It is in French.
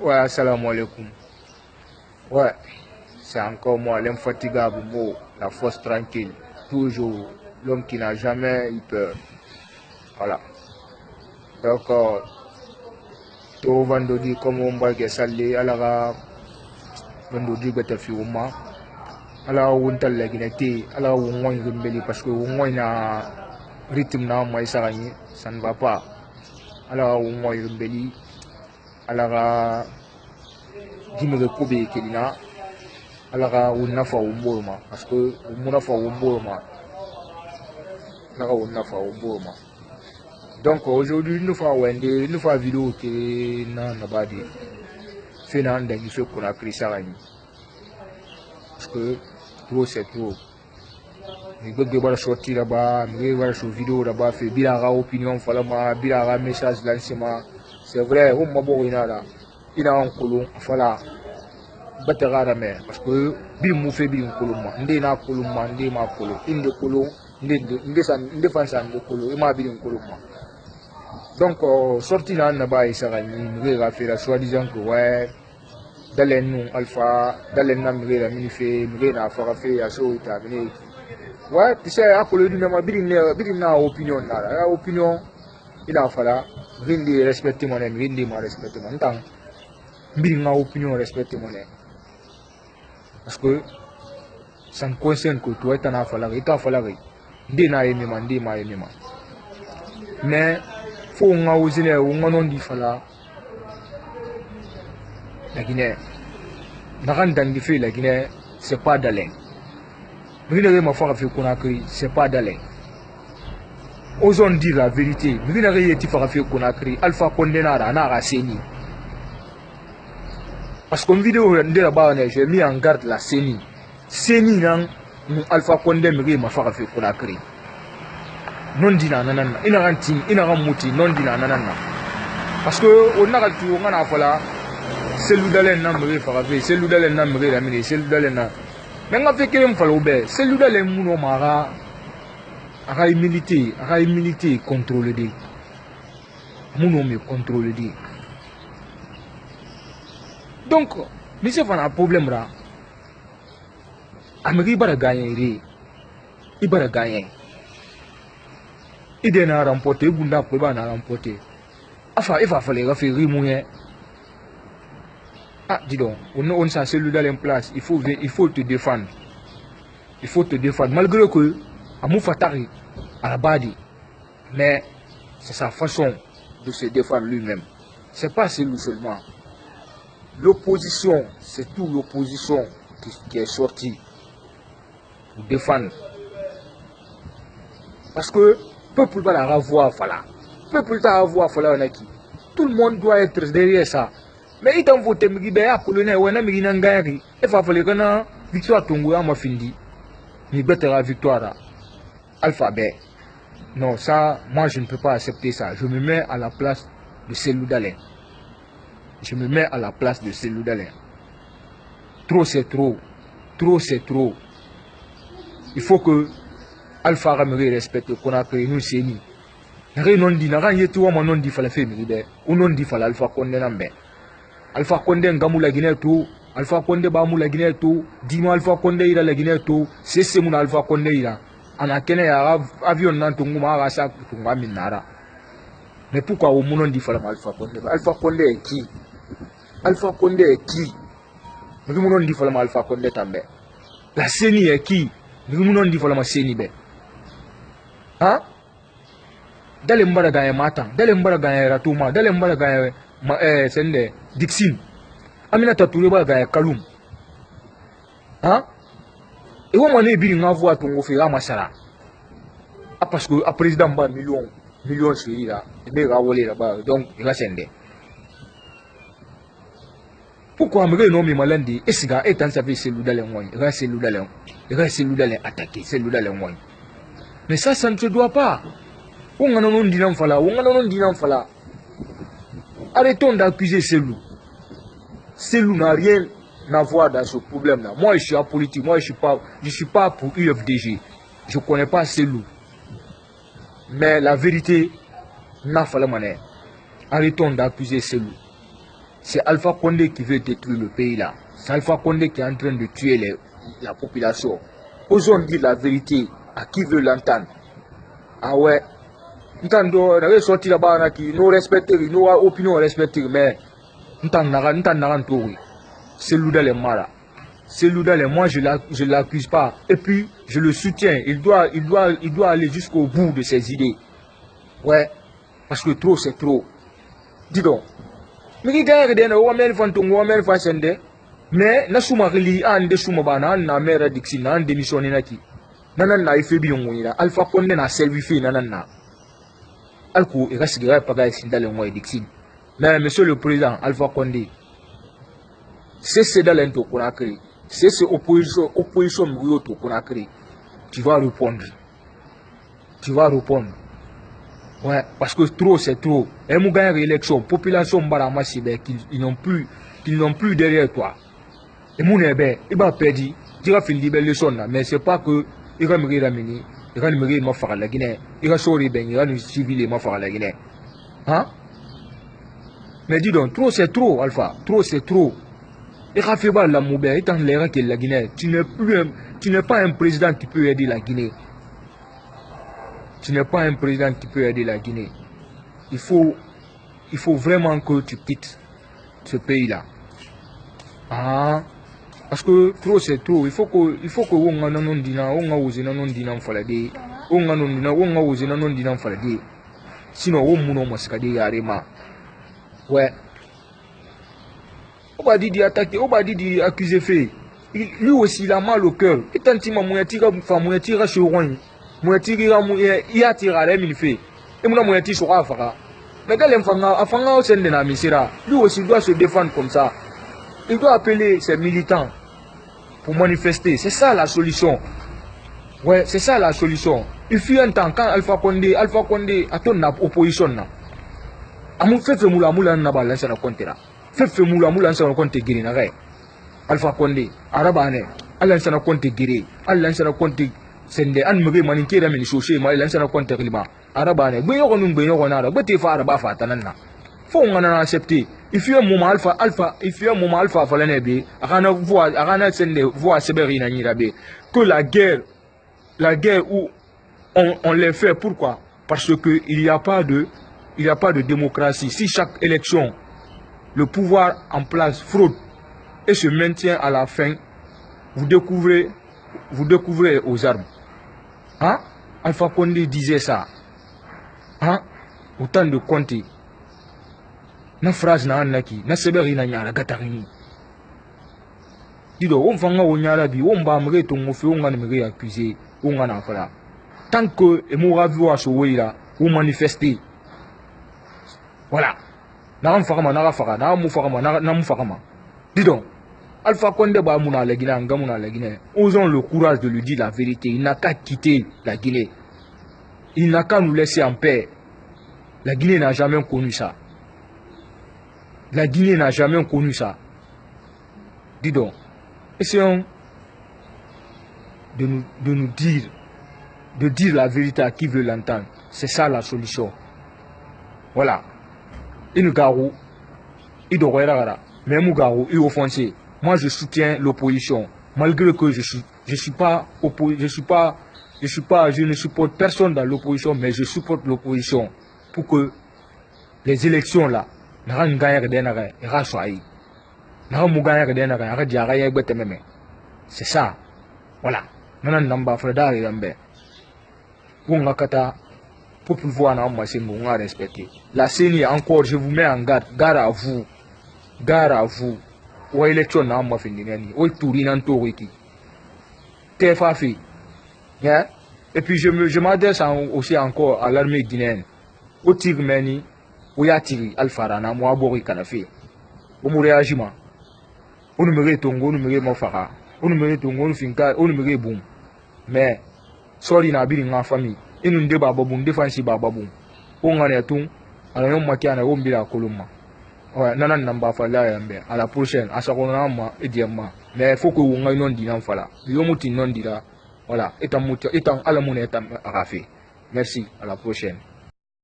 Ouais, assalamu alaikum. Ouais, c'est encore moi, l'infatigable mot, la force tranquille. Toujours l'homme qui n'a jamais eu peur. Voilà. Donc, to vendredi, comme on va que salé, alors, vendredi, bête fi ouma. Alors, on t'a l'églité, alors, on va y remédier parce que on va y a rythme, moi, ça ne va pas. Alors, on va y remédier. Alors, dis-moi que Kobe Kelina. Alors, on a fait un bon parce que on a fait un bon donc aujourd'hui nous faisons une vidéo qui n'a pas de fait dans des faits qu'on a créé ça parce que trop c'est trop. Mais quand on sortir là-bas, mais on sur vidéo là-bas, fait bien la opinion, voilà, bien la message lancement. C'est vrai, on m'a beau là, il a un colon, voilà. Batera mais parce que bi mu fait bi koloma ndé na koloma ndé ma kolo inde kolo ndé fansa ndé kolo ma bi koloma donc sorti là na ba isa ni ga faire soi-disant que ouais dalen nous alpha dalen na mire mini fait mire na fa fait ya so ita mini ouais tu sais à kolo du même bi na opinion na opinion il a fallu rindi respecter mon ami rindi ma respecter mon temps bi na opinion respecter mon ami parce que ça ne concerne que toi, tu as fallu. Ndé na yemi man, ndé ma yemi man. Mais faut on a osé on a non dit fala. La Guinée, n'a dans di fait la Guinée, c'est pas d'Alain. Rien ma faire fait qu'on a créé, c'est pas d'Alain. Osons dire la vérité. Rien été fait qu'on a créé. Alpha Condé n'a rasséni. Parce qu'en vidéo de là-bas, j'ai mis en garde la CENI. CENI nan Alpha Condé ma faire fait qu'on a créé. Non dit nanana, ina muti non dit nanana. Parce que on a tout on a fallu celui d'Alain n'a me faire fait, celui d'Alain n'a me ramener, celui d'Alain n'a. Mais on a fait qu'il me fallait obéir. Celui d'Alain mouno mara a immunité contrôlée. Mouno me contrôlé. Donc, monsieur Van a un problème là. Amérique va gagner. Il va gagner. Il va remporter. Il va remporter. Enfin, il va falloir faire remouiller. Ah, dis donc, on a celui dans place. Il faut te défendre. Il faut te défendre. Malgré que, à Moufatari, à la badi. Mais, c'est sa façon de se défendre lui-même. C'est pas celui seulement. L'opposition, c'est tout l'opposition qui est sortie pour défendre. Parce que le peuple va la revoir, voilà. Le peuple va la revoir, voilà, on a qui. Tout le monde doit être derrière ça. Mais il t'en faut te dire, colonel, on a mis un gars, il va falloir que la victoire tombe à ma fini. Mais la victoire, alphabet. Non, ça, moi je ne peux pas accepter ça. Je me mets à la place de Cellou Dalein. Je me mets à la place de Cellou Dalein. Trop c'est trop. Trop c'est trop. Il faut que Alpha Ramiri respecte qu'on a créé nous c'est ni. Non dit n'a rien tout mon non dit fallait faire mais ou non dit fallait Alpha Condé n'ambe. Alpha Condé ngamu la Guinée tout, Alpha Condé ba mu la Guinée tout, dis-moi Alpha Condé ira la Guinée tout, c'est mon Alpha Condé ira. Ana kene ya avion nan tungu ma ga sa tunga minara. Mais pourquoi au non dit fallait Alpha Condé? Alpha Condé est qui? Alpha Condé est qui? Nous non dit fallait Alpha Condé tambe. La CENI est qui? Nous non dit fallait CENI be. Hein? Dale mbara gagner Matan, dale mbara gagner Ratouma, dale mbara gagner sende Dixine. Aminata Touré ba gagner Kaloum. Hein? Et on m'a dit nga voix ton ofira masara. Ah parce que le président ba million sur là, et bien volé là-bas donc il va sende. Pourquoi me non mais malandi et siga et tant ça fait Cellou Dalein moi, Cellou Dalein attaqué Cellou Dalein moi. Mais ça ne se doit pas. On a non dit fala. Arrêtons d'accuser Cellou. Cellou n'a rien à voir dans ce problème-là. Moi, je suis apolitique. Moi, je suis pas pour UFDG. Je ne connais pas Cellou. Mais la vérité, n'a pas la manière. Arrêtons d'accuser Cellou. C'est Alpha Condé qui veut détruire le pays là. C'est Alpha Condé qui est en train de tuer la population. Osons dire la vérité à qui veut l'entendre. Ah ouais. Nous avons sorti là-bas, nous respectons, nous avons opinion respectée, mais nous avons tout. C'est Loudal et Mara. C'est Loudal et moi je ne l'accuse pas. Et puis je le soutiens. Il doit aller jusqu'au bout de ses idées. Ouais. Parce que trop c'est trop. Dis donc. Mais qui gagne rien, on va faire sende. Mais na suma rili an de suma bana na mera dixi na démissionné na ki. Nanan na ife bi ngwira. Alpha Condé na servi fi nanan na. Alko il reste pas gars ici dans le mois dixi. Mais monsieur le président Alpha Condé, c'est dans l'ento qu'on a créé. C'est ce opposition mouyoto qu'on a créé. Tu vas répondre. Tu vas répondre. Ouais, parce que trop c'est trop. Et nous gagnons l'élection, population barama sibe qu'ils n'ont plus derrière toi. Et mon ébé, il va perdre, il va finir les leçons là, mais c'est pas que il va me ramener, il va me ramener ma faire la Guinée, il va sauver ben, il va nous civiliser ma faire la Guinée. Hein? Mais dis donc, trop c'est trop, Alpha, trop c'est trop. Il va faire la moubé, étant l'air que la Guinée, tu n'es pas un président qui peut aider la Guinée. Tu n'es pas un président qui peut aider la Guinée. Il faut vraiment que tu quittes ce pays-là. Ah, parce que trop c'est trop. Il faut que on non dina, on a osé non dina falade, on a osé non dina falade. Sinon on mouno maskade yarema. Ouais. On va dire attaquer, on va dire accuser fait. Lui aussi il a mal au cœur. Et tant qu'il m'a mouillé sur Rouen. Il a tiré à il fait. Et mon amour sur Afara. Mais quand l'enfant au sein de la misère, lui aussi doit se défendre comme ça. Il doit appeler ses militants pour manifester. C'est ça la solution. Ouais, c'est ça la solution. Il fut un temps quand Alpha Condé a ton opposition. Amu fait moula na ba lancer na compte là. Fait moula lancer na compte guéri na ré. Alpha Condé, arabane, lancer na compte guéri, lancer na compte sende an mege maninke da min shoshe ma lancer na compte riba. Arabane, gbenyo ko na da, bete fa araba fa tanana. Faut on a accepté. Il fut un moment alpha fallait be, agana sende voix seberi na nyirabe que la guerre où on les fait pourquoi? Parce que il n'y a pas de démocratie. Si chaque élection le pouvoir en place fraude et se maintient à la fin, vous découvrez aux armes. Hein? Alpha Condé disait ça. Hein? Autant de compter. Na phrase na anaki, na seberi na nyara gatarini. Dido, on fanga o nyara bi, on ba mre to ngofe, on ga mre accusé, on ga na fala. Tant que emoura vu à ce là, on manifester. Voilà. Na mfakama na rafaka, na mufakama na mufakama. Dido, Alpha Condé ba muna la Guinée, ngamuna la Guinée. Osons le courage de lui dire la vérité. Il n'a qu'à quitter la Guinée. Il n'a qu'à nous laisser en paix. La Guinée n'a jamais connu ça. La Guinée n'a jamais connu ça. Dis donc, essayons de nous dire la vérité à qui veut l'entendre. C'est ça la solution. Voilà. Et nous garou, il doit regarder. Mais nous garou, il offensé. Moi je soutiens l'opposition. Malgré que je ne supporte personne dans l'opposition, mais je supporte l'opposition pour que les élections là. C'est ça. Voilà. Pour pouvoir respecter. La CENI encore, je vous mets en garde. Garde à vous. Garde à vous. Ou élection n'a pas fini. Ou tourine wiki. TFAFI. Et puis je m'adresse aussi encore à l'armée guinéenne. Au Tigmeni. Oyatiri Alpha na moi bori kanafi. On me réagit ma. On me retongo, on me mofara. On me retongo, on finka, on me boum. Mais sorry na biri nga famille. Inu nde baba boum, défense baba boum. On a tout. Alors on makiana on bila koloma. Ouais, nanan namba fala yambe. À la prochaine. À sakona ma et diamma. Mais faut que on a non dinan fala. Yomuti non dira. Voilà. Etam ala mon etam rafi. Merci. À la prochaine.